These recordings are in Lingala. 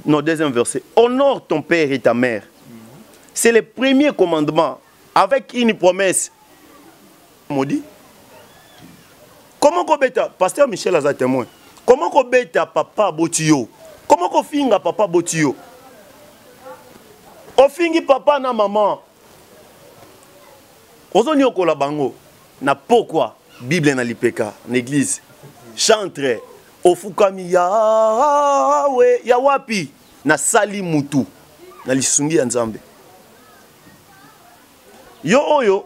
Non, deuxième verset. Honore ton père et ta mère. C'est le premier commandement avec une promesse. Maudit. Comment qu'on bêta, pasteur Michel a témoin. Comment qu'on bêta papa Botio? Comment qu'on finga papa Botio? On fingi papa na maman. Ozoni okola bango. Na pourquoi Bible na lipeka, l'église. Chantre. Ofukami Yahweh, Yawapi. Na sali mutu. Na lisungi ya Nzambe. Yo oyo.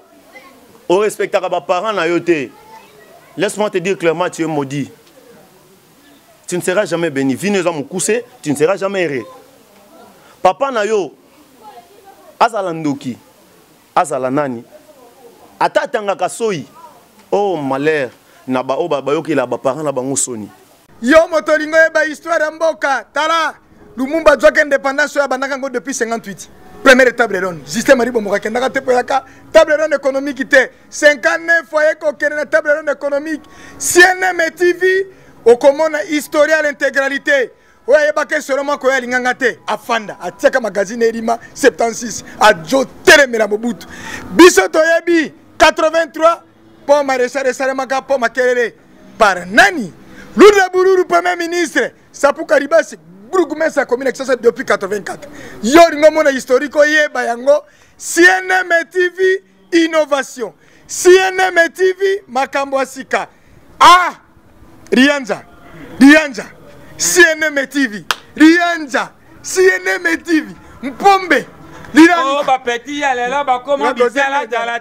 On respectera les parents na yote. Laisse-moi te dire clairement, tu es maudit. Tu ne seras jamais béni. Viens nous coucher, tu ne seras jamais erré. Papa na yo, azalandoki, azalanani, atatanga kasoi. Oh malheur, na ba o baba yo ki la ba parents na bango soni. Yo motolingo ba histoire ya mboka, tala Lumumba joke indépendance ya bandaka ngo depuis 58. Première table ronde, système ribo moka ndaka te poyaka, table ronde économique te 59 foyer ko kene table ronde économique. CNN TV au commande historia l'intégralité. Oya yebake seulement ko ya linganga te afanda atiaka magazine Elima 76 a jo telemela Mobutu. Biso toyebi 83 pour maréchal Salemaka pour makelele par nani Lourdes Bururu premier ministre Sapou Karibasi Bourgoumès sa commune depuis 84. Yo ngomona historique yeba yango CNM TV innovation. CNM TV makambo asika. Ah Rianza CNM TV Rianza CNM TV Mpombe Oh, bah petit, allez là, bah comment bisala tala.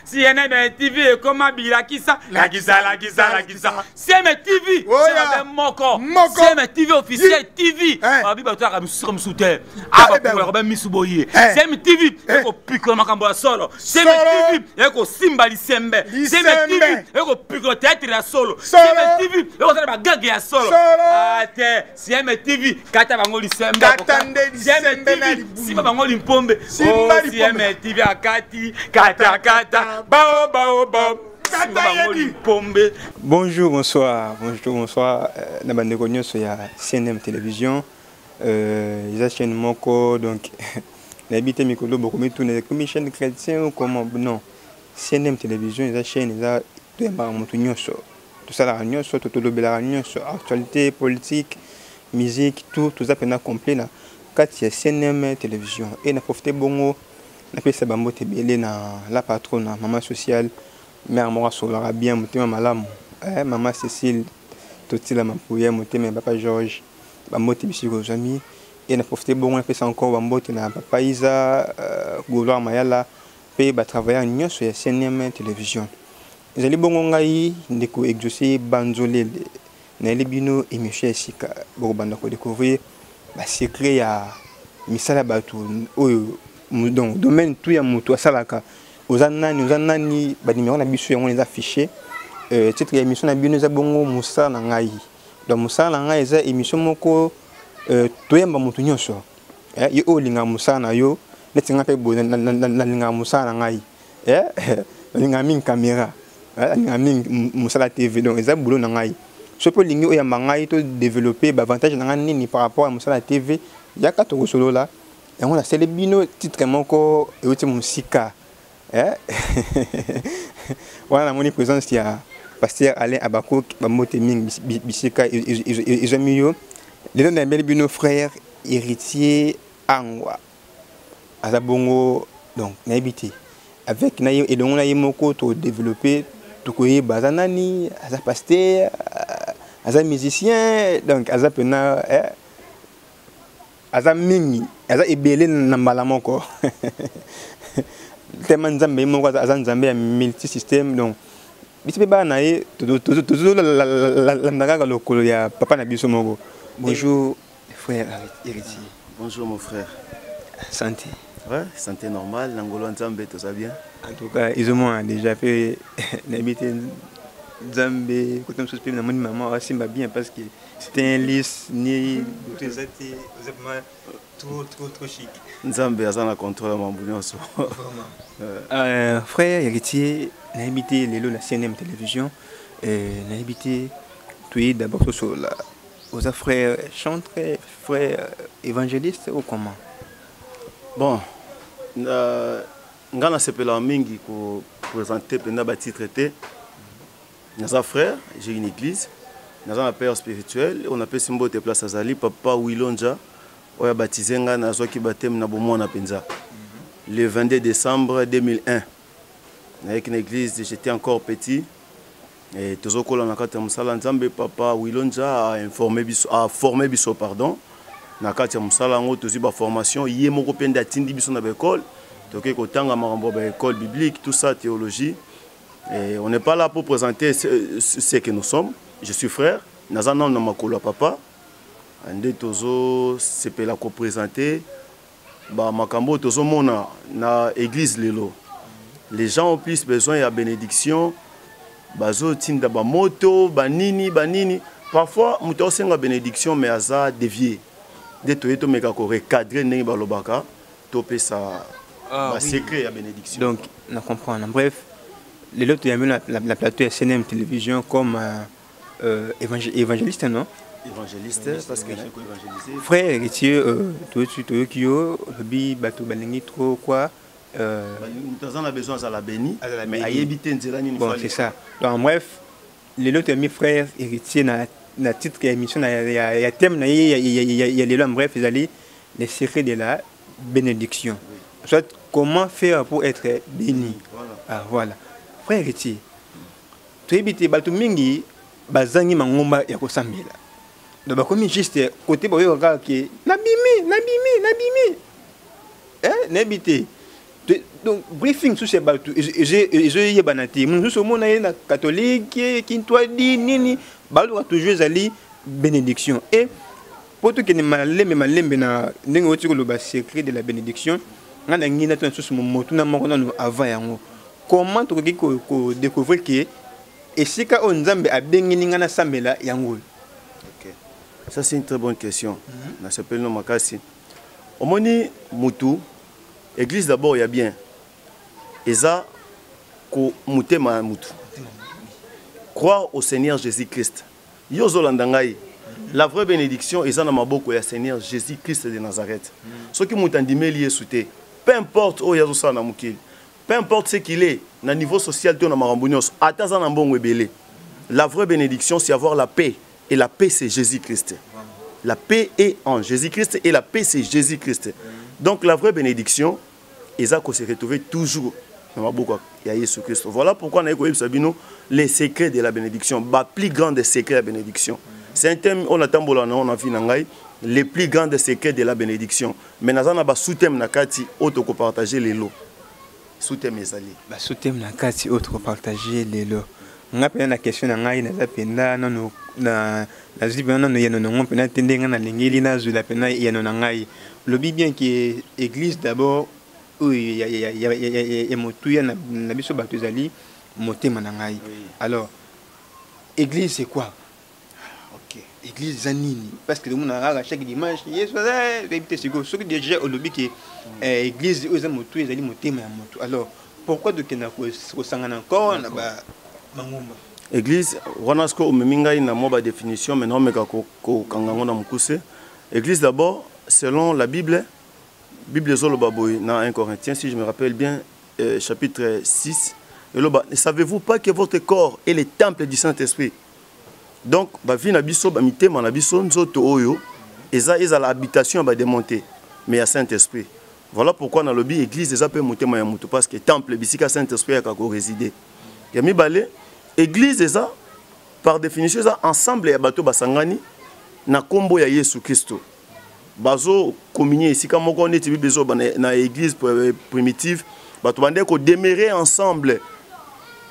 CNN TV et comment bila kisa la kisa. CNN TV, c'est un moko. CNN TV officiel TV. Ah bi bah toi comme soutien. Ah bah pour Robert Misuboye. CNN TV, et ko pico makambo solo. CNN TV, et ko simbali sembe. CNN TV, et ko pico théâtre la solo. CNN TV, et ko ça ba gag ya solo. Ah te, CNN TV, kata bango lisembe. CNN TV si bango limpombe CNM TV akati kata bao bonjour bonsoir na bandeko nyonso ya CNM télévision ils chaîne moko donc n'habite mikolo beaucoup mais tout comme chaîne chrétien ou comment non CNM télévision ils chaîne ils tout embarque moto nyonso tout ça la nyonso tout le bela nyonso actualité politique musique tout ça pena complet là quand il y a CNM télévision et n'a profité bongo n'a fait sa bambote belé na la patronne maman sociale mère moi solara bien motema malamu maman Cécile totila mapouya motema papa Georges bambote bisiko jami et n'a profité bongo n'a fait ça encore bambote na papa Isa Gouloir Mayala pe ba travailler en sur la CNM télévision ezali bongo ngai ndeko exaucer banzolele na libino émission sika bo banda ko découvrir ba secret ya misala batu oyo donc domaine tout ya mutu asalaka ozanani ba numéro na biso yango les afficher titre ya émission na bino za bongo musala na ngai donc musala na ngai za émission moko toyamba mutu nyonso yo olinga musala na yo netinga pe bo na linga musala na ngai linga min caméra linga min musala TV donc eza boulot na ngai ce peut lingi oya mangai to développer avantage na nini par rapport à musala TV ya ka to solo là et on a célébino titre moko et outi musika voilà mon présence ya pasteur Alain Abako bamote ming bisika ils ont mieux les deux bino frère héritier Angwa azabongo donc na habité avec na et donc on a moko to développer to koye bazanani aza pasteur aza musicien donc aza pena aza mingi aza ebele na mbala moko tellement nzambe moko aza nzambe ya multi système donc bisipe ba na ye toujours la ndaka lokolo ya papa na biso moko. Bonjour frère héritier. Bonjour mon frère. Santé. Ouais, santé normale, l'angolo nzambe tout ça bien. En tout cas, ils ont déjà fait n'habiter Zambé, quand on se fait mon maman aussi m'a bien parce que c'était un lisse ni trop chic. Zambé a ça contrôle mon boulot. Frère héritier, n'habité les la CNM télévision, n'habité tout d'abord sur la aux frères chantres, frères évangélistes ou comment? Bon, ngana sepela mingi pour présenter pendant ba titre était Naza frère, j'ai une église, Naza un père spirituel, on appelle Simbo te place Azali papa Wilonja, oya baptisé nga nazo ki baptême na bomo na penza. Le 22 décembre 2001. Avec une église, j'étais encore petit. Et toujours quand on a fait musala nzambe papa Wilonja a formé biso pardon. Na kati ya musala ngo tozi ba formation yé moko penda tindi biso na école. Toké ko tanga marambo ba école biblique tout ça théologie. Et on n'est pas là pour présenter ce que nous sommes. Je suis frère, naza nom na makolo papa. Ande tozo c'est la ko présenter ba makambo tozo mona na église lelo. Les gens ont plus besoin de bénédiction. Bazo tinda ba moto, banini. Parfois, muto senga bénédiction mais aza dévié. De to meka ko recadrer nengi ba lobaka, topé ça secret à bénédiction. Donc, on comprend. Bref, les autres il y a mis la plateau SNM télévision comme évangéliste, non? Évangéliste parce que j'ai évangélisé. Frère héritier tu kyo bi bato balingi trop quoi. On a besoin de la béni, mais à éviter une bon, c'est ça. Donc, bref, les autres amis frères héritiers, na titre émission, il y a thème, il y a les lois, bref, les secrets de la bénédiction. Soit comment faire pour être béni. Voilà. Ah, voilà. Frère héritier, tu évites bato mingi, bazangi mangomba ya kosambela. Donc, comme juste côté boyo que nabimi. N'habité. Donc, briefing sur ces bateaux, je y banati. Nous sommes na catholique, qui toi dit nini, bateau toujours ali bénédiction. Et pour tout qui est malembe na n'engo tu le secret de la bénédiction, on a ngina tout sur mon motu na moko na avant yango. Comment tu ko découvrir que et si ka on nzambe a bengini ngana sambela yango. OK. Ça c'est une très bonne question. Na s'appelle no makasi. Omoni mutu église d'abord il y a bien. Eza ko mutema mutu. Croire au Seigneur Jésus-Christ. Yozo landangai. La vraie bénédiction eza na maboko ya Seigneur Jésus-Christ de Nazareth. Ce qui mutandimeli esouté. Peu importe où yazo sa na mukili. Peu importe ce qu'il est, na niveau social to na marambonios, ataza na mbongo ebele. La vraie bénédiction c'est avoir la paix et la paix c'est Jésus-Christ. La paix est en Jésus-Christ et la paix c'est Jésus-Christ. Donc la vraie bénédiction, Eza se retrouver toujours dans la boucle de Jésus-Christ. Voilà pourquoi on a eu les secrets de la bénédiction, les plus grands des secrets de la bénédiction. C'est un thème, on a vu les plus grands des secrets de la bénédiction. Mais nous avons un sous-thème nakati auto partager les lots. Sous-thème ezali. Sous-thème nakati auto partager les lots. On a la question nangai na zapenda non na zibi non yeno non pena tendenga na lingeli na zula pena yeno nangai. Le bien qui est église d'abord où il y a motuya na biso batuzali motema nangai. Alors église c'est quoi? OK, église zanini parce que nous on chaque dimanche yeso éviter ce que déjà au lobby qui église aux motuya zali motema ya motu. Alors pourquoi de kena ko sangana encore na ba mangomba église wanasko umemingai na moba définition mais non meka ko kangango na mukuse. Église d'abord selon la Bible Zolobaboy dans 1 Corinthiens, si je me rappelle bien, chapitre 6, ne savez-vous pas que votre corps est le temple du Saint-Esprit? Donc, vie na biso ba mitema na biso nzoto oyo eza l'habitation ba démonter mais il y a Saint-Esprit. Voilà pourquoi dans le lobby église eza pe motema ya mutu parce que temple bisika Saint-Esprit ya ko résider. Ya mibale église eza par définition eza ensemble ya bato basangani na kombo ya Yesu Kristo. Bazo communier ici comme on est besoin na église primitive bato bande ko demeurer ensemble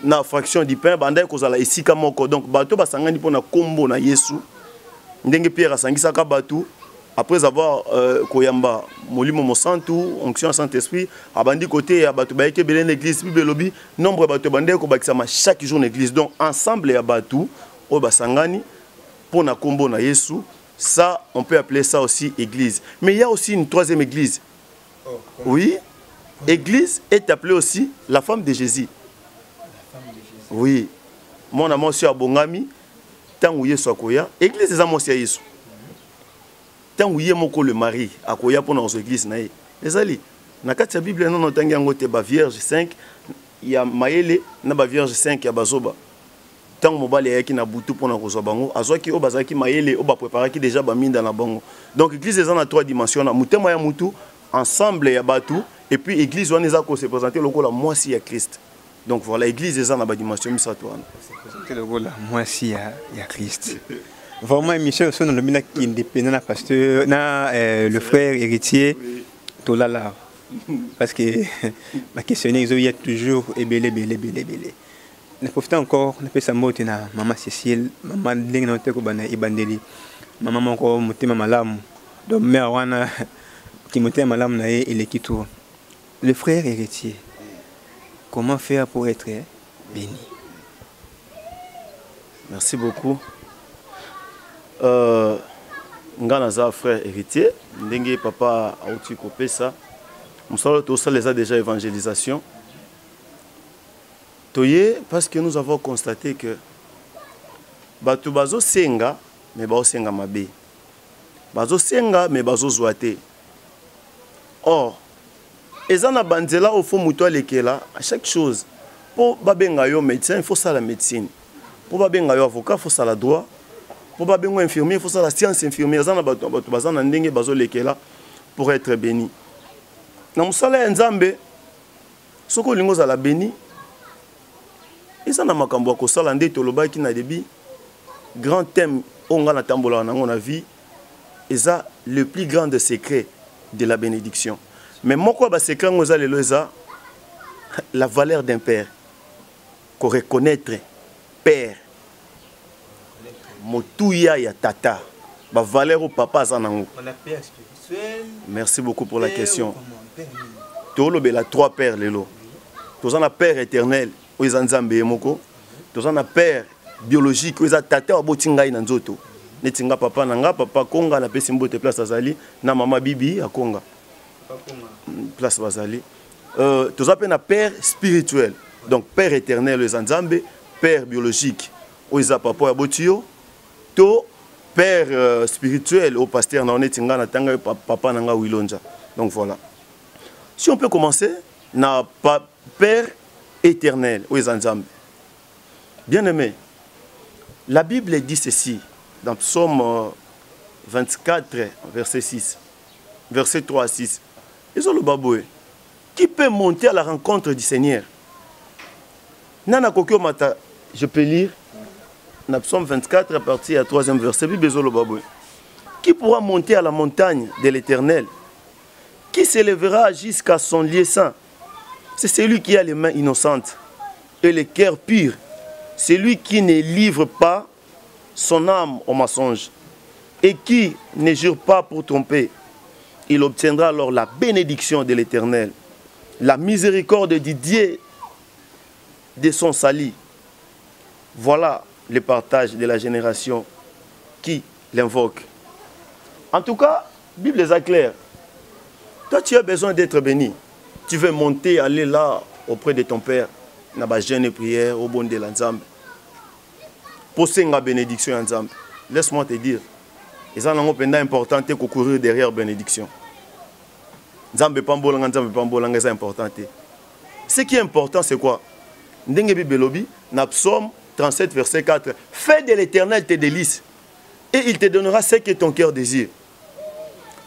na fraction du pain bande ko zala ici comme donc bato basangani pona kombo na Yesu ndenge Pierre asangisa ka bato après avoir koyamba molimo mo santu onction Saint-Esprit abandi côté ya bato baike belen l'église bible lobby nombre bato bande ko bakisama chaque jour l'église donc ensemble ya bato o basangani pona kombo na Yesu. Ça, on peut appeler ça aussi église. Mais il y a aussi une troisième église. Oui, église est appelée aussi la femme de Jésus. Oui, mon amour sur Abongami, tant où Yesu akoya, église est amour sur Yesu. tant que moko le mari akoya pour nos églises na ye ezali na kati ya Bible non otangi yango te ba vierge 5 ya mayele na ba vierge 5 ya bazoba tant mobali yaki na butu pour na kozwa bango azwaki o bazaki mayele o ba préparaki déjà ba minda na bango donc église eza na 3 dimensions na mutema ya mutu ensemble ya batu et puis église wana eza ko se présenter lokola mwasi ya Christ. Donc voilà, l'église est dans la dimension misatoire. C'est le rôle moi aussi il y a Christ. Vraiment émission sur le mina qui indépendant na pasteur na le frère héritier Tolala parce que ma question il y a toujours belé. Ne profite encore na pesa mote na maman Cécile, maman ndenge na teko bana ibandeli. Maman moko motema malamu. Donc mère wana qui motema malamu na il est qui tout. Le frère héritier. Comment faire pour être béni? Merci beaucoup. Nganaza frère héritier, ndenge papa auti kopesa. Musalo to ça les a déjà évangélisation. Toye parce que nous avons constaté que batu bazo senga mais bazo senga mabe. Bazo senga mais bazo zoate. Or ezana banzela au fond muto lekela à chaque chose pour babenga yo médecin il faut ça la médecine pour babenga yo avocat il faut ça la droit pour babenga infirmier il faut ça la science infirmière ezana bato bazana ndenge bazo lekela pour être béni na musala ya nzambe soko lingo za la béni ezana makambo ko sala nde tolobaki na debi grand thème onga na tambola na ngona vie eza le plus grand des secrets de la bénédiction. Mais moi, c'est quand vous allez la valeur d'un père. Qu'on reconnaître père. Motouya ya tata. La valeur au papa zanango. Merci beaucoup pour la question. Tolo bela 3 pères lelo. Tous en a père éternel, aux anzambe moko. Tous en a père biologique, aux tata abotinga na nzoto. Netinga papa nanga papa konga na pesi mbote place azali na mama bibi akonga. Place Bazali. Tous appellent un père spirituel. Donc père éternel les Anzambe, père biologique aux papa abotio, to père spirituel au pasteur na onetinga na tanga papa nanga wilonja. Donc voilà. Si on peut commencer na père éternel aux Anzambe. Bien-aimé, la Bible dit ceci dans Psaume 24 verset 6. Verset 3 à 6. Qui peut monter à la rencontre du Seigneur? Nana Kokyo Mata, je peux lire dans Psaume 24 à partir du 3e verset. Qui pourra monter à la montagne de l'Éternel? Qui s'élèvera jusqu'à son lieu saint? C'est celui qui a les mains innocentes et le cœur pur. Celui qui ne livre pas son âme au mensonge et qui ne jure pas pour tromper. Il obtiendra alors la bénédiction de l'Éternel, la miséricorde de Dieu de son salut. Voilà le partage de la génération qui l'invoque. En tout cas, la Bible est claire. Toi, tu as besoin d'être béni. Tu veux monter, aller là auprès de ton Père, dans la jeûne et prière, au bon de l'ensemble. Poser la bénédiction ensemble. Laisse-moi te dire. Et ça, c'est important de courir derrière la bénédiction. C'est important. Ce qui est important, c'est quoi? Dans Psaume 37, verset 4. Fais de l'Éternel tes délices, et il te donnera ce que ton cœur désire.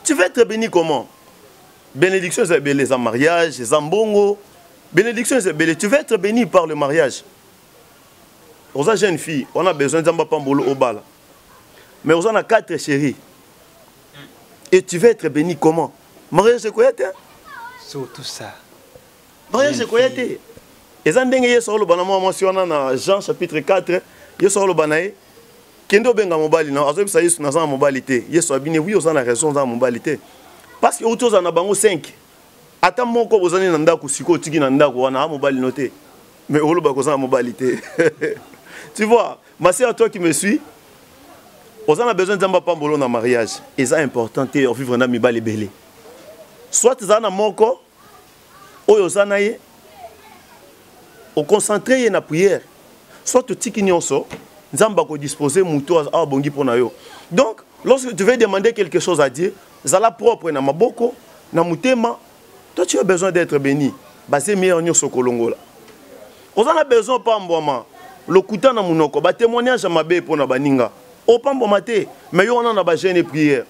Tu vas être béni comment? Bénédiction, c'est les mariages, les ambongo. Bénédiction, c'est belé. Tu vas être béni par le mariage. Aux jeunes filles, on a besoin d'un pambolo au bal. Mais on a 4 chéris. Et tu vas être béni comment? Mariage, c'est quoi? Surtout ça. Mariage, c'est quoi? Et ça, Jean chapitre 4, il y a le banaï. Kendo benga mobali na azo bisa Yesu na za mobilité. Yesu abine oui oza na raison za mobilité. Parce que autour za na bango 5. Ata moko bozani na ndako siko tiki na ndako wana mobali noté. Mais olo ba ko za mobilité. Tu vois, ma sœur, toi qui me suis, on a besoin d'un pambolo dans le mariage. Et c'est important de vivre dans le belé. Soit tu as un moko, ou tu as un au concentré dans la prière. Soit tu as un nzamba ko disposer muto a bongi pour na yo. Donc, Lorsque tu veux demander quelque chose à Dieu, zala propre na maboko, na mutema, toi tu as besoin d'être béni. Basé meilleur nyo sokolongola. On a besoin pas mboma. Le kuta na munoko, ba témoignage mabe pour na baninga. O pas mboma te, mais yo on a ba jeûne et prière.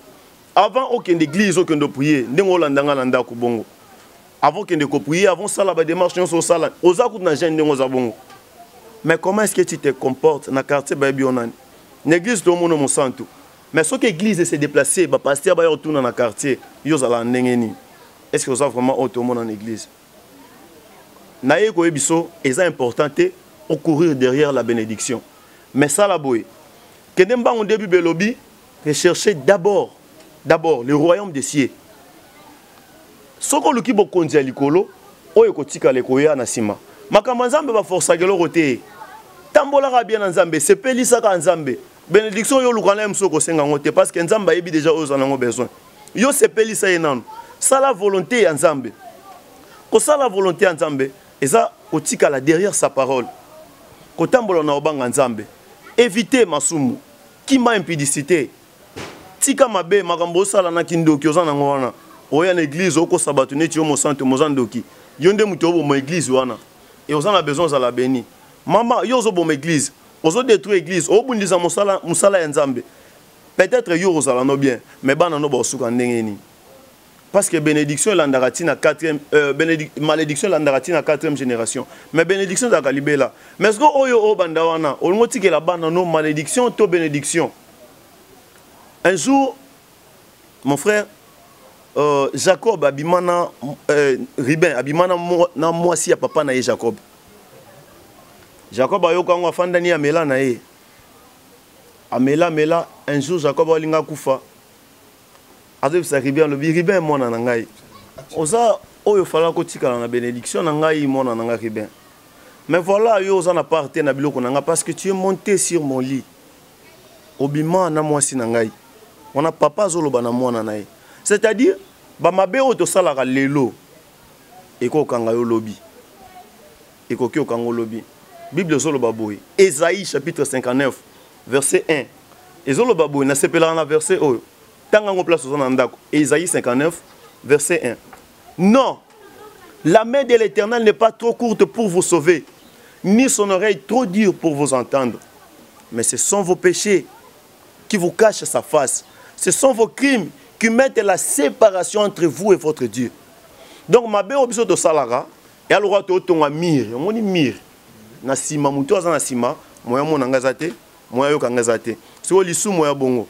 Avant aucune église, aucune de prier, ndengo landanga landa ko bongo. Avant qu'il ne prier, avant ça la démarche nyo so sala. Oza ku na jeûne ndengo za bongo. Mais comment est-ce que tu te comportes dans le quartier baby onani? L'église tout le monde mon santo. Mais ce que l'église s'est déplacée, bah pasteur ba retourne dans le quartier, yo za la ndengeni. Est-ce que vous avez vraiment tout le monde en église? Naye ko ebiso, c'est important de courir derrière la bénédiction. Mais ça la boy. Que demba au début belobi, rechercher d'abord le royaume des cieux. Soko luki bo konzi likolo, oyo kotika lekoya na sima. Makambo nzambe ba força gelo roté. Tambola ka bien nzambe, sepelisa ka nzambe. Bénédiction yo lukana msoko senga ngote parce que nzambe yebi déjà oyo zanango besoin. Yo sepelisa yenano. Ça la volonté ya nzambe. Ko ça la volonté ya nzambe, eza kotika la derrière sa parole. Ko tambola na obanga nzambe. Éviter masumu, kima impudicité. Tika mabe makambo sala na kindoki ozana ngwana. Oya na église oko sabato neti yo mo santo mozandoki. Yonde muto bo mo église wana. Et on a besoin de la béni. Maman, yo zo bon église. Ozo détruire église. O bundisa musala ya nzambe. Peut-être yo ozala no bien, mais bana no ba suka ndengeni. Parce que bénédiction landarati na 4e malédiction landarati na 4e génération. Mais bénédiction da kalibela. Mais est-ce que oyo o banda wana, o ngoti ke la bana no malédiction to bénédiction. Un jour mon frère Jacob abimana Ribin abimana na mwasi ya papa na ye Jacob. Jacob ayoka ngwa fandani ya mela na ye. Amela un jour Jacob alinga kufa. Azef sa Ribin le Ribin mona na ngai. Oza oyo fala ko tika na bénédiction na ngai mona na ngai Ribin. Mais voilà yo oza na parte na biloko na ngai parce que tu es monté sur mon lit. Obima na mwasi na ngai. On a papa zoloba na mwana na ye. C'est-à-dire, bamabe oto salaka lelo eko kanga yo lobi. Eko kyo kanga lobi. Bible zoloba boy. Ésaïe chapitre 59 verset 1. Ezoloba boy na sepela na verset oyo. Tanga ngo place ozana ndako. Ésaïe 59 verset 1. Non, la main de l'Éternel n'est pas trop courte pour vous sauver, ni son oreille trop dure pour vous entendre. Mais ce sont vos péchés qui vous cachent sa face. Ce sont vos crimes qui mettent la séparation entre vous et votre Dieu. Donc, ma belle obligation de salara, et alors tu as mir, on dit mir. Na sima muto azana sima, moya mo nangazate, moya yo kangazate. So lisu moya bongo.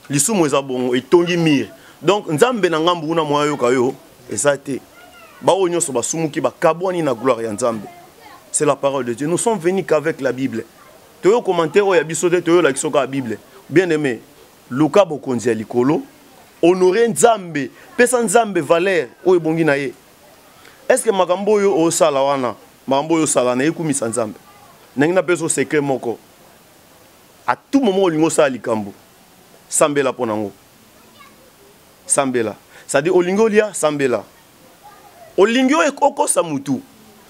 Lisu moya bongo et tongi mir. Donc nzambe na ngambu na moya yo kayo, ezate. Ba onyo so basumuki ba kabwani na gloire ya nzambe. C'est la parole de Dieu. Nous sommes venus qu'avec la Bible. Tu as commentaire o ya bisote to yo la kisoka la Bible. Bien aimé. Luka bokonzi ya likolo honorer nzambe pesa nzambe valeur oyo bongi na ye. Est-ce que makambo yo o sala wana makambo yo sala na ekumisa nzambe nangi na peso secret moko à tout moment olingo sala likambo sambela ponango sambela ça dit olingo lia sambela olingo ekokosa mutu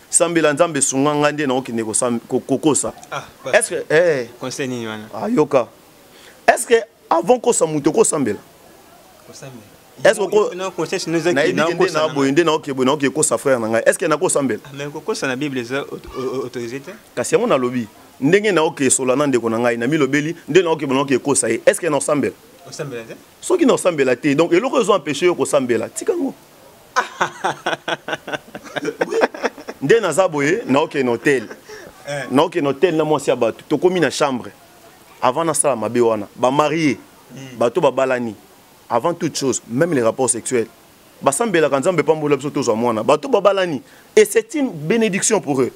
sambela nzambe sunganga nde na okine ko kokosa. Est-ce que conseil ni wana yoka est-ce que avant qu'on s'en moute, qu'on s'embelle. Est-ce que non conseil nous a dit non qu'on frère est-ce qu'il y a qu'on s'embelle? Mais qu'on ça la Bible est autorisé. Parce que on a lobby. Ndenge na ok solana ndeko na ngai na milobeli ndenge na ok bonoko ko ça est-ce qu'il y a s'embelle? S'embelle. Ceux qui n'ont s'embelle té donc et le raison empêcher ko s'embelle. Tikango. Ndenge na zaboye na ok hôtel. Na ok hôtel na mwasi abatu to komi na chambre. Avant na sala mabe wana ba marié bato ba balani avant toute chose même les rapports sexuels ba sambela kanzambe pambola biso tozwa mwana bato ba balani et c'est une bénédiction pour eux.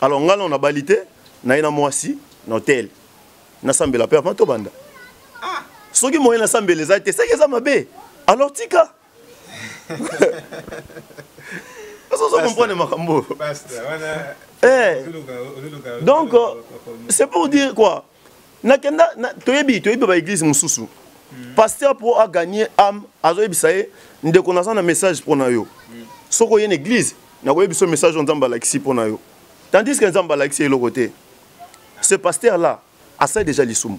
Alors ngala on a balité na ina mwasi na hôtel na sambela pe avant to banda soki moyen na sambela za te c'est que ça mabe alors tika ça comprendre makambo donc c'est pour dire quoi. Nakenda toyebi ba église mususu. Pasteur pour a gagner âme, azoyebi saye ndeko na na message pour na yo. Soko yene église, na koyebi so message nzamba laxi pour na yo. Tandis que nzamba laxi est le côté. Ce pasteur là a ça déjà l'isumu.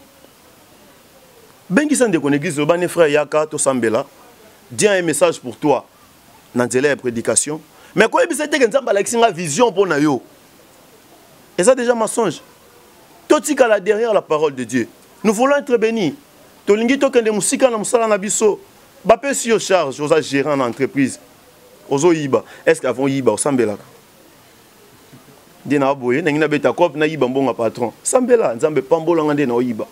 bengi sans de l'église le ban frère yaka to sambela dis un message pour toi dans la prédication mais quoi c'était que nzamba la kinga vision pour na yo et ça déjà mensonge totika là derrière la parole de Dieu nous voulons être bénis tolingi to kende musika na musala na biso ba pe si yo charge aux gérants d'entreprise aux yiba est-ce qu'avant yiba sambela dina boye na ngina beta kop na yiba mbonga patron sambela nzambe pambola ngande na yiba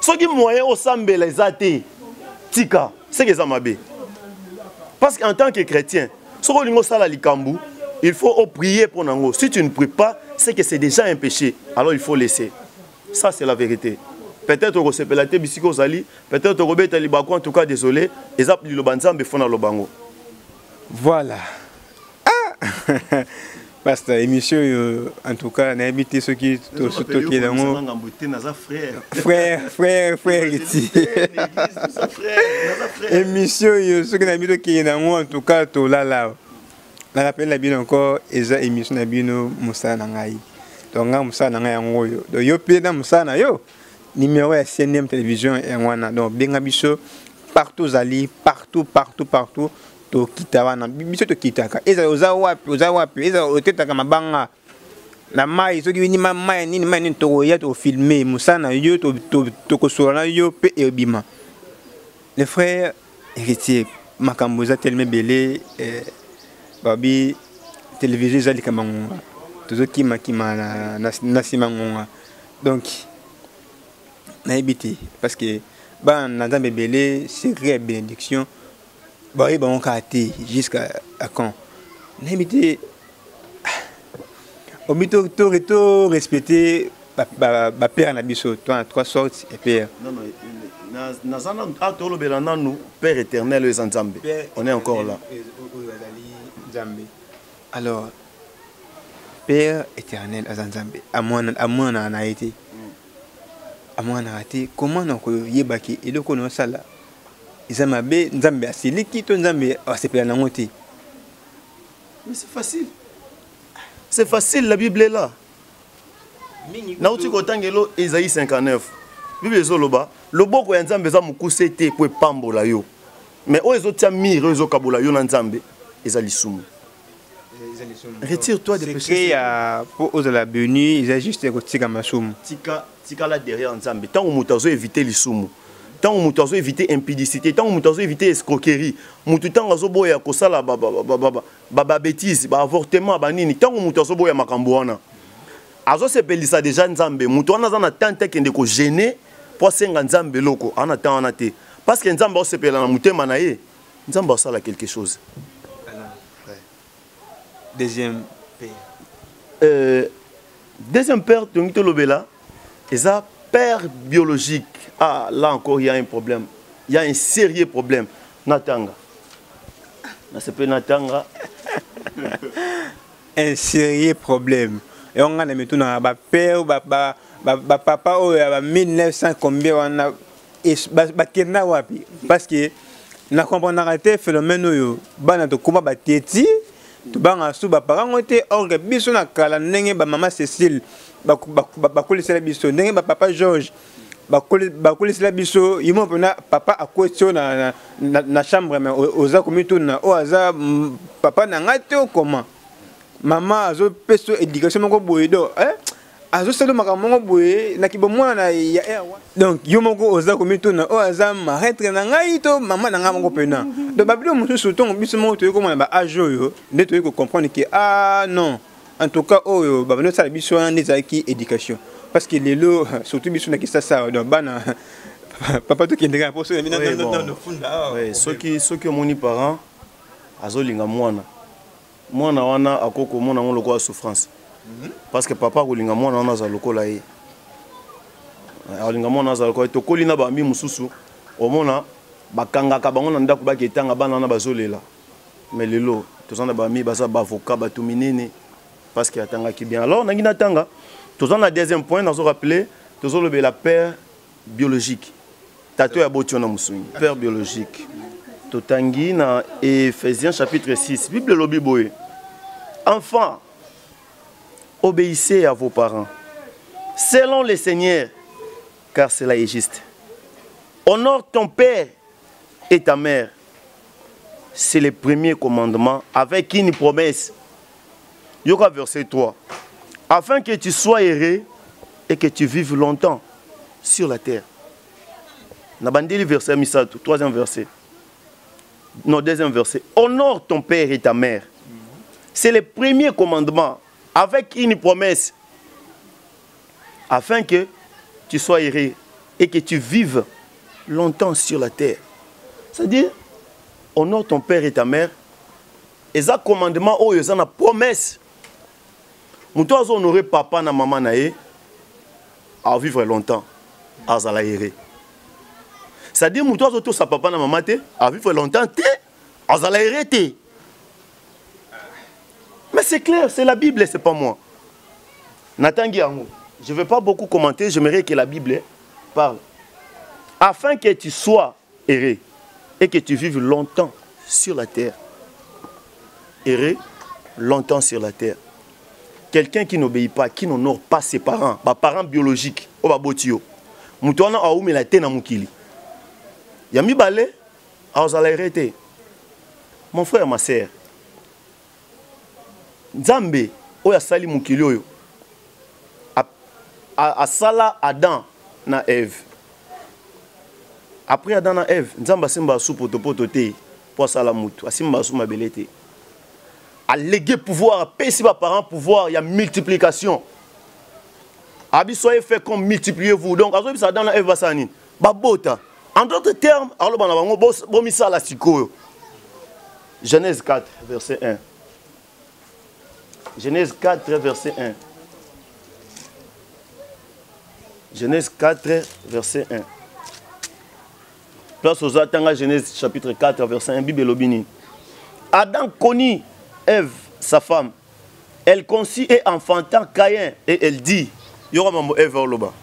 soki moyen au sambela ezate tika c'est que ça mabe parce qu'en tant que chrétien soko lingo sala likambu il faut prier pour nango si tu ne pries pas c'est que c'est déjà un péché alors il faut laisser ça c'est la vérité peut-être que c'est pelate bisiko zali peut-être que robeta libako en tout cas désolé ezap li lobanzambe fona lobango voilà ah parce que émission en tout cas n'a habité ceux qui est dans frère ici émission ceux qui n'habitent qui est dans en tout cas tout là la rappelle la bien encore eza émission na bino musa na ngai donc nga musa na ngai yango yo donc yo pe na musa na yo numéro ya CNM télévision et wana donc benga biso partout zali partout to kitawana biso to kitaka eza oza wapi eza otetaka mabanga na mai soki ni mai nini to ya to filmer musana yo to kosola yo pe ebima les frères héritiers makambo za tellement belé babi télévision zali kamango tozoki makima na simango donc na ebiti parce que ba na nzambe belé secret bénédiction bah oui, on a été jusqu'à quand n'habiter au mito to respecter ba père na biso toi trois sortes et père non nazana atolo belana nous père éternel les nzambe on est encore là alors père éternel les nzambe à moi na été comment on ko yebaki et le kono sala Izamabe nzambe asiliki to nzambe asepela na ngoti. Mais c'est facile la Bible est là. Na uti kotangelo Isaïe 59. Bible ezoloba loboko ya nzambe za mukuse te po pambola yo. Mais o ezotia mire ezo kabola yo na nzambe ezali sumu. Retire-toi des péchés. Pour ozola béni, ils a juste kotika masumu. Tika là derrière nzambe. Tant o mutazo éviter les sumu. Tant que nous avons évité l'impudicité, tant que nous avons évité l'escroquerie, nous avons évité la bêtise, l'avortement, tant que nous avons évité makambouana. Azo se pelisa déjà nzambe, mutu wana za na tante kende ko gêner pour senga nzambe loko, ana tana te. Parce que nzambe se pela na mutema na ye, nzambe sala quelque chose. Deuxième père. Deuxième père, Tongito Lobela, eza père biologique. Ah, là encore, il y a un problème. Il y a un sérieux problème. Natanga. Natanga. Un sérieux problème. Et on a mis tout dans le père, papa, en 1900, combien on a. Parce que nous comprenons le phénomène où on a dit que banga suba parents étaient or biso na kala ndenge ba maman Cécile bakolisela biso ndenge ba papa Georges bakolisela biso yimo pona papa akwetio na chambre mais oza komituna o aza papa na ngate o comment maman azo peso éducation moko boyedo azo selo makamoko boye na kibomwana na ya erwa donc yo moko oza komituna o aza maître na ngai to maman na ngamo pena donc babilo mususu to biso moko to ko mona ba ajo yo nde to ko comprendre que ah non en tout cas oyo babino sala biso ande zaki éducation parce que les lots surtout biso na kisa ça donc bana papa to kindeka pour ça dans funda oui ceux qui moni parents azo linga mwana wana akoko mona ngolo kwa souffrance. Parce que papa kolinga mwana wana za lokola ye. Alinga mwana za lokola to kolina ba mi mususu omona bakanga ka bango na ndako ba ketanga bana na bazolela. Mais lelo tozana ba mi baza ba avocat ba tuminene parce que atanga ki bien. Alors nangina tanga tozana deuxième point nazo rappeler tozolo be la père biologique. Tato ya botio na musungi. Père biologique. Totangi na Ephésiens chapitre 6. Bible lobi boye. Enfants, obéissez à vos parents, selon le Seigneur, car cela est juste. Honore ton père et ta mère. C'est le premier commandement avec une promesse. Yoga verset 3. Afin que tu sois heureux et que tu vives longtemps sur la terre. Nabandeli verset Misato, troisième verset. Non, deuxième verset. Honore ton père et ta mère. C'est le premier commandement avec une promesse. Afin que tu sois heureux et que tu vives longtemps sur la terre. C'est-à-dire, honore ton père et ta mère. Et ça commandement, oh, ils ont une promesse. Nous devons honorer papa et maman à vivre longtemps. À la heureux. C'est-à-dire, nous devons honorer papa et maman à vivre longtemps. À la heureux. Mais c'est clair, c'est la Bible, c'est pas moi. Nathan Guillermo, je ne vais pas beaucoup commenter, j'aimerais que la Bible parle. Afin que tu sois heureux et que tu vives longtemps sur la terre. Heureux, longtemps sur la terre. Quelqu'un qui n'obéit pas, qui n'honore pas ses parents, ses parents biologiques, au babotio. Moutoana a oumé la terre na mukili. Yami balé, a osala hérité. Mon frère, ma sœur. Nzambe, oya sali mukili oyo. A sala Adam na Ève. Après Adam na Ève, Nzamba simba sou poto te pour sala mutu, asimba sou mabelete. A légué pouvoir, a payé par parents pouvoir, il y a multiplication. Abi soyez fait comme multipliez-vous. Donc azo bisa Adam na Ève basani. Babota. En d'autres termes, alors bana bango bomisa la siko. Genèse 4 verset 1. Genèse 4 verset 1. Genèse 4, verset 1. Place aux Atanga, Genèse chapitre 4, verset 1. Bible Lobini. Adam connut Ève, sa femme. Elle conçut et enfanta Caïn. Et elle dit, Yora mambo Ève oloba.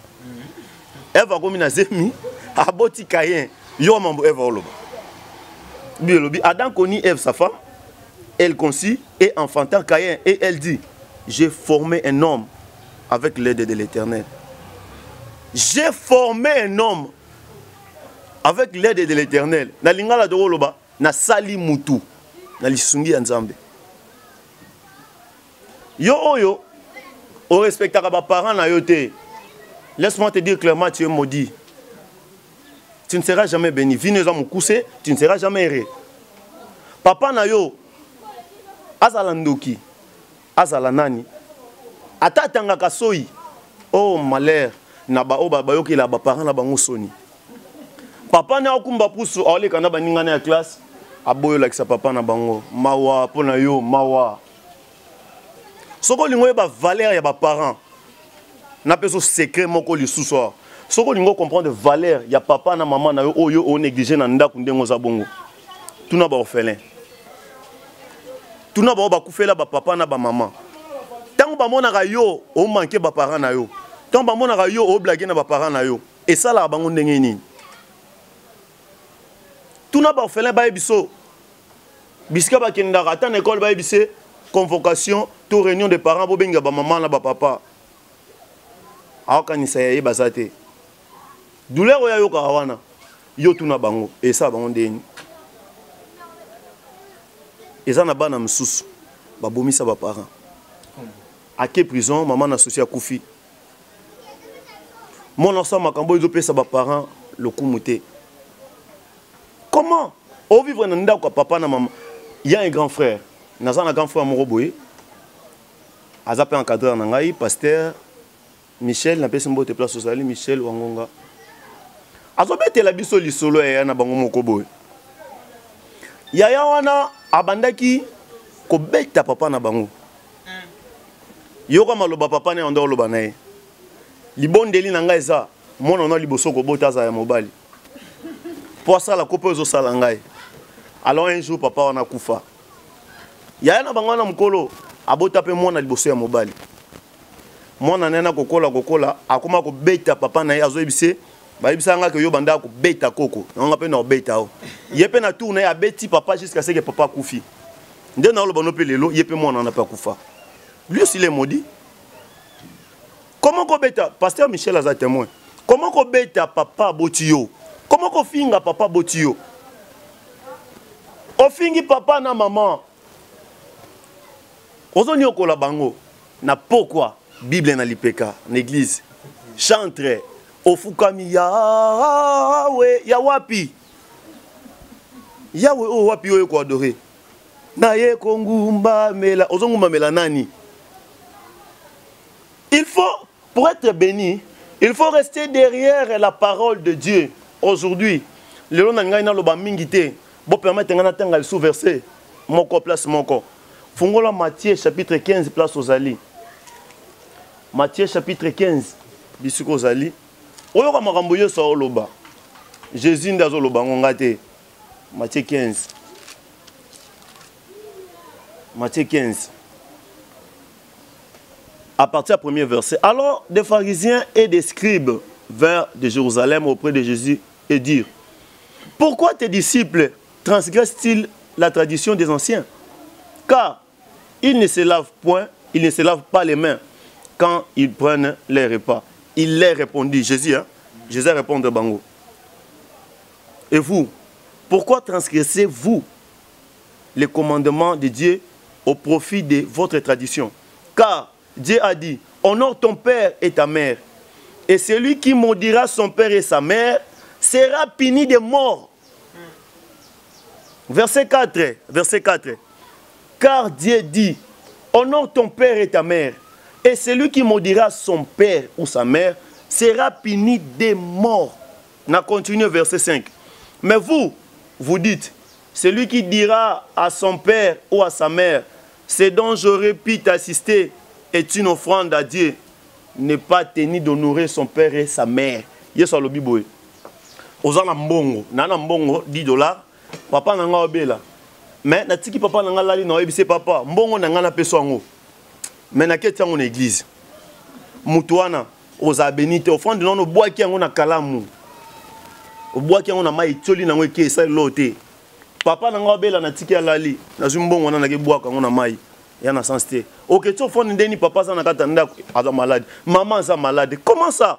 Ève a commis na zemi, aboti Caïn. Yora mambo Ève oloba. Bible Lobi. Adam connut Ève, sa femme. Elle conçut et enfanta Caïn. Et elle dit, j'ai formé un homme avec l'aide de l'Éternel. J'ai formé un homme avec l'aide de l'Éternel. Na lingala de Roloba, na sali mutu, na lisungi anzambe. Yo oyo, au respectera ba parents na yote. Laisse-moi te dire clairement, tu es maudit. Tu ne seras jamais béni. Vine za mukuse, tu ne seras jamais heureux. Papa na yo, azala ndoki, azala nani, atatanga kasoi. Oh malheur. Na ba o ba yoki la ba parents na bango soni. Papa na okumba pusu ole kana ba ningana ya classe aboyo la kisa papa na bango mawa pona yo mawa. Soko lingo ba valeur ya ba parents. Na peso secret moko lisusu. Soko lingo comprendre valeur ya papa na maman na yo oyo o négliger na ndako ndengo za bongo. Tuna ba orphelin. Tuna ba kufela ba papa na ba maman. Tango ba mona ka yo o manquer ba parents na yo. Tant que mon a yo blagué na ba parents na yo et ça la bango ndenge ni tout na ba orphelin ba biso biska ba kenda rata na école ba bise convocation to réunion de parents bo benga ba maman na ba papa akanisa ye bazate douleur ya yo ka wana yo tout na bango et ça bango ndenge et ça na bana msusu ba bomisa ba parents à quelle prison maman associé à Koufi. Mon enfant m'a cambo ils sa parents le kumute. Comment au vivre dans ndako papa na maman. Il y a un grand frère. Nazana grand frère Moroboy. Azape encadreur na ngai pasteur Michel na pesi mbote place sociale Michel Wangonga. Azobete la biso lisolo ya na bango moko boy. Yaya wana abandaki ko beta papa na bango. Yoka maloba papa na ndo loba na ye. Libondeli na ngai za mona na liboso ko bota za ya mobali. Pour ça la coupe zo sala ngai. Alors un jour papa wana kufa. Yaya na bango na mkolo abota pe mona liboso ya mobali. Mona nena kokola akoma ko beta papa na ye azo ebise ba ebisa nga ke yo banda ko beta koko. Nga pe na beta o. Yepe na tourner ya beti papa jusqu'à ce que papa kufi. Nde na lo bono pe lelo yepe mona na pa kufa. Lui aussi il est maudit. Comment ko beta pasteur Michel a témoin. Comment ko beta papa botio? Comment qu'on finga papa botio? On fingi papa na maman. Ozoni okola bango. Na pourquoi Bible na lipeka, l'église. Chantre. Ofukami Yahweh, Yawapi. Yahweh o wapi o ko adoré. Na ye kongumba mela, ozongumba mela nani. Il faut, pour être béni, il faut rester derrière la parole de Dieu. Aujourd'hui, le long nanga ina loba mingité, bo permettre ngana tanga le sous-verset. Moko place moko. Fungola Matthieu chapitre 15 place aux Ali. Matthieu chapitre 15 bisuko aux Ali. Oyo ka makambo yo so loba. Jésus ndazo loba ngongate. Matthieu 15. Matthieu 15. À partir du premier verset. Alors des pharisiens et des scribes vinrent de Jérusalem auprès de Jésus et dirent: pourquoi tes disciples transgressent-ils la tradition des anciens? Car ils ne se lavent point, ils ne se lavent pas les mains quand ils prennent les repas. Il leur répondit, Jésus, hein? Jésus répond de Bango. Et vous, pourquoi transgressez-vous les commandements de Dieu au profit de votre tradition? Car Dieu a dit: honore ton père et ta mère, et celui qui maudira son père et sa mère sera puni de mort. Verset 4. Verset 4. Car Dieu dit: honore ton père et ta mère, et celui qui maudira son père ou sa mère sera puni de mort. On a continué verset 5. Mais vous, vous dites: celui qui dira à son père ou à sa mère, c'est dont j'aurais pu t'assister, est une offrande à Dieu, n'est pas tenu d'honorer son père et sa mère. Yes, au Bible. Ozana mbongo, nana mbongo 10 $. Papa nanga obela. Mais natiki papa nanga lali na ebise papa, mbongo nanga na peso ngo. Mais na keti yango na église. Mutuana oza benite offrande non boaki yango na kalamu. Boaki yango na mai toli na ngo ke sa lote. Papa nanga obela natiki lali, na zumbongo na ke boaka ngo na mai. Il y a un sens. Ok, tu fais un papa est malade, maman est malade. Comment ça?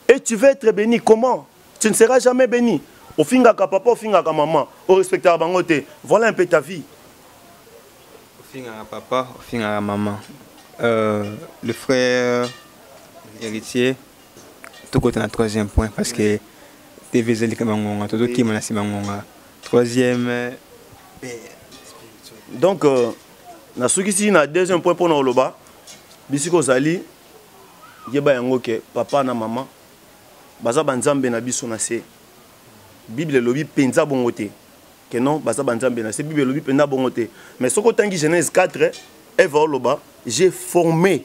Et tu veux être béni, comment? Tu ne seras jamais béni. Au fin de papa, au fin de maman, au respect à bangote. Voilà un peu ta vie. Au fin de papa, au fin de maman. Le frère héritier, tout côté dans le troisième point, parce que tu es venu à tout qui m'a dit troisième. Donc, na soki na deuxième point pour na oloba bisiko zali yeba yango ke papa na maman baza banzambe na biso na se Bible lobi penza bongote que non baza banzambe na se Bible lobi penza bongote mais soko tangi Genèse 4 Eva oloba j'ai formé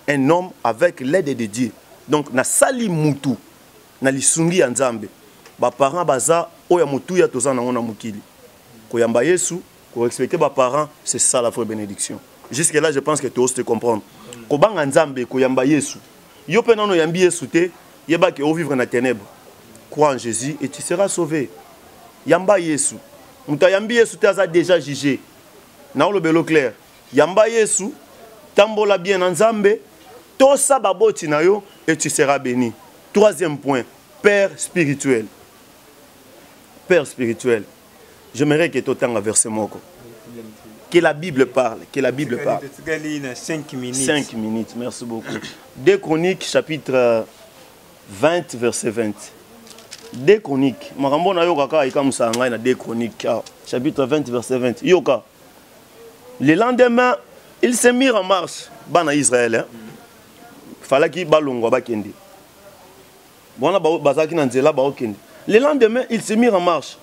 un homme avec l'aide de Dieu. Donc na sali mutu na lisungi ya nzambe ba parents baza oya mutu ya tozana ngona mukili koyamba Yesu. Pour respecter mes parents, c'est ça la vraie bénédiction. Jusque là, je pense que tu oses te comprendre. Kobanga nzambe ko yamba Yesu. Yo pe nano yambi Yesu te, yeba ke o vivre dans les ténèbres. Crois en Jésus et tu seras sauvé. Yamba Yesu. Muta yambi Yesu te a déjà jugé. Na lo belo clair. Yamba Yesu, tambola bien nzambe, to sa baboti na yo et tu seras béni. Troisième point, père spirituel. Père spirituel. J'aimerais que tu aies un verset moko. Que la Bible parle. Que la Bible parle. 5 minutes. 5 minutes, merci beaucoup. 2 Chroniques, chapitre 20, verset 20. 2 Chroniques. Marambo na yoka ka ikamusa ngai na 2 Chroniques, chapitre 20, verset 20. Yoka. Le lendemain, ils se mirent en marche. Bana Israël, hein. Fallait qu'ils balongwa bakende. Bona bazaki na nzela ba okende. Le lendemain, ils se mirent en marche.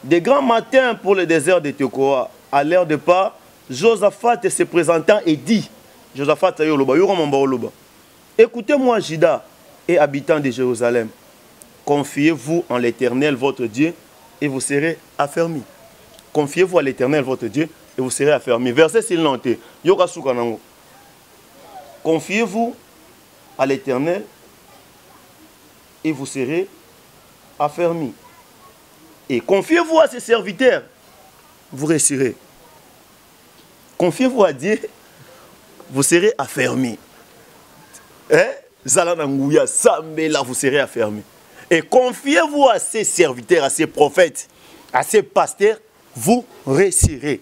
De grands matins pour le désert de Tekoa, à l'heure de pas, Josaphat se présentant et dit, Josaphat écoutez-moi Juda et habitants de Jérusalem, confiez-vous en l'Éternel votre Dieu et vous serez affermis. Confiez-vous à l'Éternel votre Dieu et vous serez affermis. Verset s'il n'enté. Confiez-vous à l'Éternel et vous serez affermis. Et confiez-vous à ses serviteurs, vous réussirez. Confiez-vous à Dieu, vous serez affermis. Zalanangouya, Sambela, vous serez affermis. Et confiez-vous à ces serviteurs, à ces prophètes, à ces pasteurs, vous réussirez.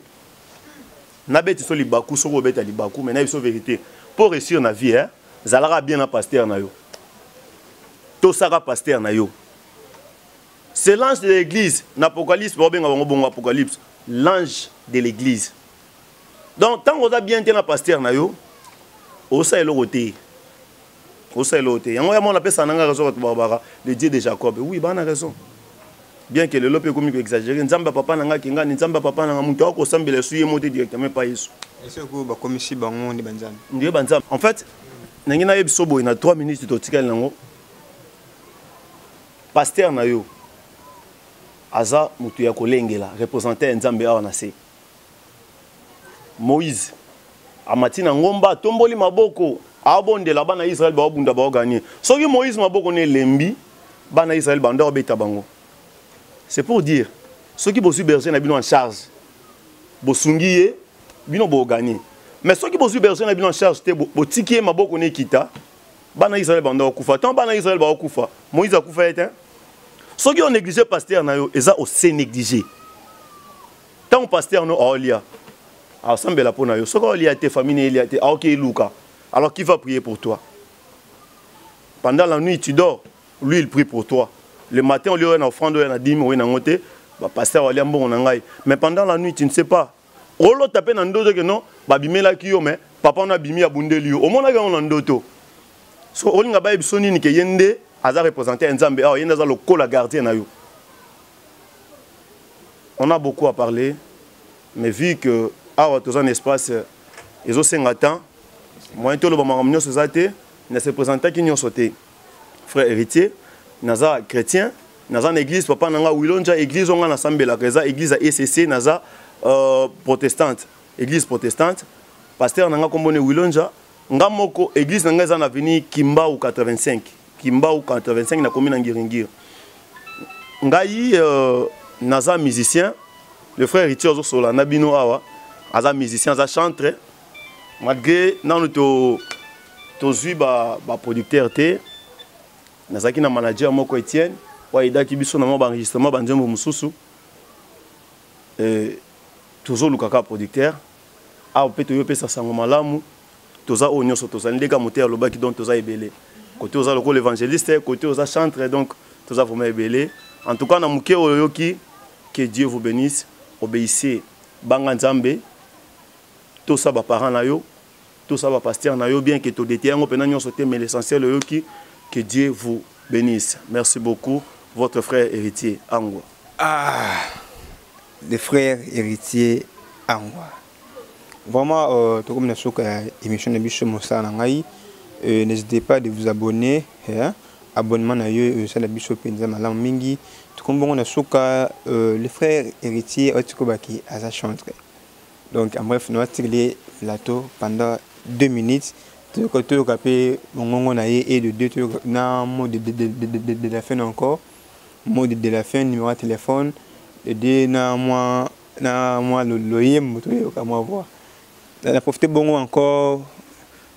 Nabeti so libaku, so robeta libaku, mais naïf so vérité. Pour réussir dans la vie, zalara bien un pasteur na yo. To sara pasteur na yo. C'est l'ange de l'église. L'Apocalypse, l'ange de l'église. Donc, tant qu'on a bien été un pasteur na yo, osa elo roté. Osa elo roté. On appelle ça le Dieu de Jacob. Oui, il a raison. Bien que le lope comme exagéré, nzamba papa nanga kinga, nzamba papa nanga muto ko sambele suye moté directement pas yesu. Est-ce que ba comme si bango ni banzam. Ndiye banzam. En fait, nangina yebiso boy na 3 minutes to tikal nango. Pasteur na yo aza mutu ya kolengela représenter nzambe awa na se. Moïse amatina ngomba tomboli maboko abondela bana Israël ba obunda ba gagner. Soki Moïse maboko ne lembi bana Israël banda obeta bango. C'est pour dire, ceux qui bossent berger na bino en charge, bosungiye, bino bo gagner. Mais ceux qui bossent berger na bino en charge, te bo tikiye maboko ne kita, bana Israël banda okufa. Tant bana Israël ba okufa, Moïse akufa ete. Ceux qui ont négligé pasteur na yo, eza aussi négligé. Tant pasteur no aolia, ensemble la pona yo. Ceux qui aolia te famille elia te, ok Luka. Alors qui va prier pour toi? Pendant la nuit tu dors, lui il prie pour toi. Le matin, on lui a une offrande, on a dit, on a monté, pasteur, on a dit, mais pendant la nuit, tu ne sais pas. On l'a tapé dans le dos que non, mais papa on a bimi à Bundeli. Au moins, on a un doto. So, on a dit, Soni, que Yende, a représenté un Zambé, Yende a le col à gardien. On a beaucoup à parler, mais vu que, tout un espace, ils ont 50 ans, moi, tout le monde a se présenté qui nous ont sauté. Frère héritier, naza chrétien, naza église papa nanga wilonja église on a ensemble la reza église à ECC naza protestante, église protestante, pasteur nanga kombone wilonja, ngamoko église nanga za na avenue Kimbau 85, Kimbau 85 na commune Ngiringir. Ngai naza musicien, le frère Richard Sola nabino awa, aza musicien, aza chanteur, malgré nanu to zui ba producteur te. Nazaki na manager moko Etienne wa idaki biso na mo ba enregistrement ba nzembo mususu toujours lukaka producteur a opeto yo pesa sango malamu toza onyoso toza ndeka moteur lobaki donc toza ebele côté oza loko l'évangéliste côté oza chanteur donc toza vraiment ebele en tout cas na muke oyoki que Dieu vous bénisse obéissez banga nzambe to sa ba parents na yo to sa ba pasteur na yo bien que to détiens ngo pena nyonso te mais l'essentiel oyoki. Que Dieu vous bénisse. Merci beaucoup, votre frère héritier Angwa. Ah, le frère héritier Angwa. Vraiment, tout comme nous sommes émission de Bichon Moussa Nangaï, n'hésitez pas de vous abonner. Abonnement à eux, c'est la Bichon Penza Malam Mingi. Tout comme nous sommes le frère héritier Otikobaki à sa chantre. Donc, en bref, nous allons tirer le plateau pendant 2 minutes. Tout côté au capé on a et de deux na mot de la fin encore mot de la fin numéro de téléphone de deux na moi le loyer moto au moi voir la profiter bon encore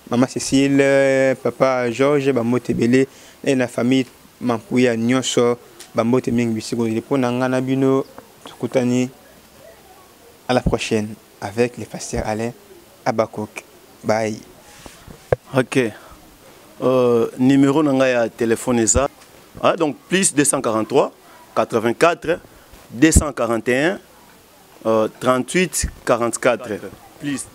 maman Cécile papa Georges bamote belé et la famille Mampuya nyonso bamote mingi bisiko pour nangana bino tukutani à la prochaine avec les pasteurs Alain Abakok. Bye. Ok. Numéro de téléphone est ça. Donc plus 243 84 241 38 44. Plus.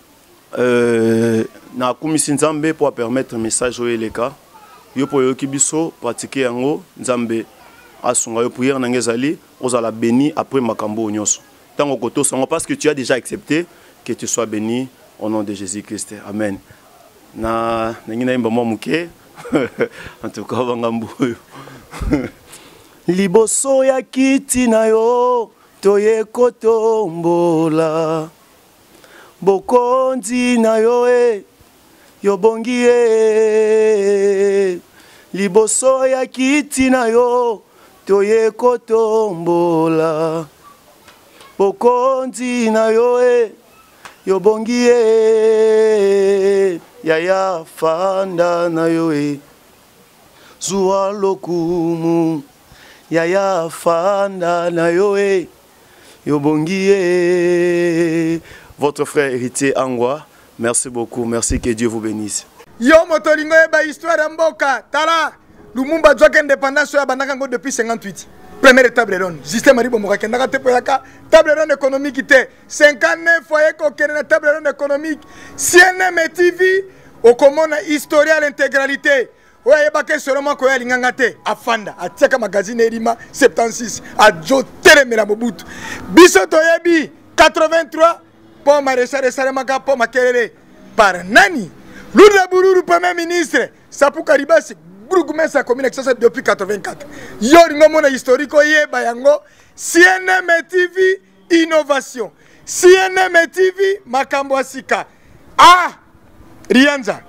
Na commission Nzambe pour permettre message au LK. Yo pour yo kibiso pratiquer yango Nzambe asunga yo prière nangezali ozala béni après makambo nyonso. Tango koto sango parce que tu as déjà accepté que tu sois béni au nom de Jésus-Christ. Amen. Na ngina imba muke en tout cas bangambu liboso ya kiti na yo toye kotombola bokonzi na yo yo bongi liboso ya kiti na yo toye kotombola bokonzi na yo yo bongi yaya fanda na yo zuwa lokumu Yaya Fanda na yoe Yobongie. Votre frère héritier Angwa, merci beaucoup, merci, que Dieu vous bénisse. Yo motolingo eba histoire mboka tala Lumumba Djoka indépendance ya bandaka ngo depuis 58. Première étape ronde. Justin Maribo Moka ndaka tepo yaka table ronde économique te 59 foyer ko kene table ronde économique. CNM TV au komona historia l'intégralité. Oye bake seulement ko ya linganga te afanda atiaka magazine Erima 76 a Jo Telemela Mobutu. Biso toyebi 83 pour maréchal Salemaka pour makelele par nani Lourdes Bururu premier ministre Sapou Karibasi Bourgoumès sa commune depuis 84. Yoringo mona historique yeba yango CNM TV innovation. CNM TV makambo asika. Ah Rianja.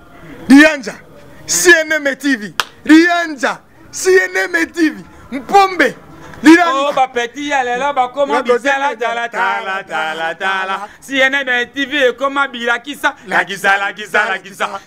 CNM TV. Rianja. CNM TV. Mpombe. Oh, ba petit, là, ba comment bisala, tala. CNM TV, comment bilakisa, la kisa.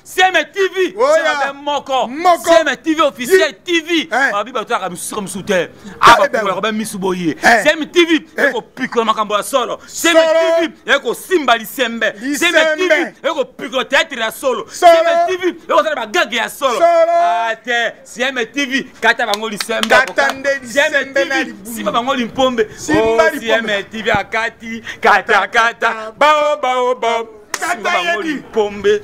CNM TV, c'est un moko. CNM TV officiel TV. Abi ba toi comme soutien. Ah ba pour Robert Misuboye. CNM TV, eko pico makambo solo. CNM TV, eko simba lisembe. CNM TV, eko pico théâtre la solo. CNM TV, eko ça ba gag ya solo. Ah te, CNM TV, kata bango lisembe. CNM TV si bango limpombe CNM TV akati kata bao kata bango limpombe